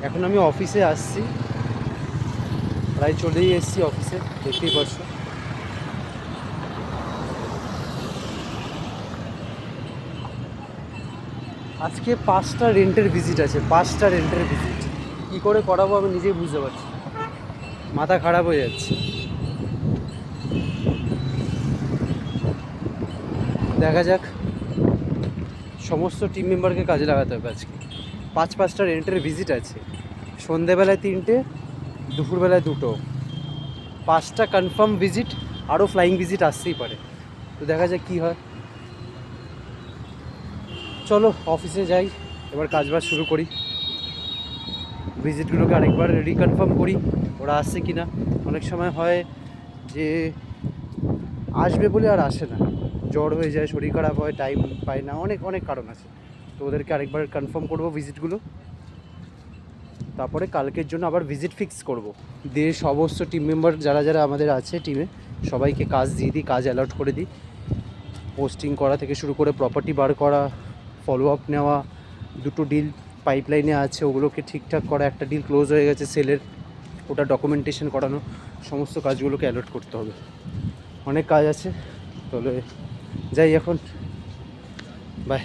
এখন আমি অফিসে আসছি, প্রায় চলেই এসেছি অফিসে, দেখতেই পাচ্ছ। আজকে 5টা রেন্টের ভিজিট আছে, 5টা রেন্টের ভিজিট। কী করে করাবো আমি নিজেই বুঝতে পারছি, মাথা খারাপ হয়ে যাচ্ছে। দেখা যাক, সমস্ত টিম মেম্বারকে কাজে লাগাতে হবে আজকে। 5টা রেন্টের ভিজিট আছে, সন্ধেবেলায় 3টে, দুপুরবেলায় 2টো, 5টা কনফার্ম ভিজিট। আরও ফ্লাইং ভিজিট আসতেই পারে, তো দেখা যাক কী হয়। চলো অফিসে যাই, এবার কাজবাজ শুরু করি। ভিজিটগুলোকে আরেকবার রিকনফার্ম করি ওরা আসছে কি না। অনেক সময় হয় যে আসবে বলে আর আসে না, জ্বর হয়ে যায়, শরীর খারাপ হয়, টাইম পায় না, অনেক অনেক কারণ আছে। তো ওদেরকে আরেকবার কনফার্ম করবো ভিজিটগুলো, তারপরে কালকের জন্য আবার ভিজিট ফিক্স করব। দিয়ে সমস্ত টিম মেম্বার যারা যারা আমাদের আছে টিমে, সবাইকে কাজ দিয়ে দিই, কাজ অ্যালট করে দিই। পোস্টিং করা থেকে শুরু করে প্রপার্টি বার করা, ফলো আপ নেওয়া, 2টো ডিল পাইপলাইনে আছে ওগুলোকে ঠিকঠাক করা, একটা ডিল ক্লোজ হয়ে গেছে সেলের, ওটা ডকুমেন্টেশন করানো, সমস্ত কাজগুলোকে অ্যালার্ট করতে হবে। অনেক কাজ আছে, তাহলে যাই এখন, বাই।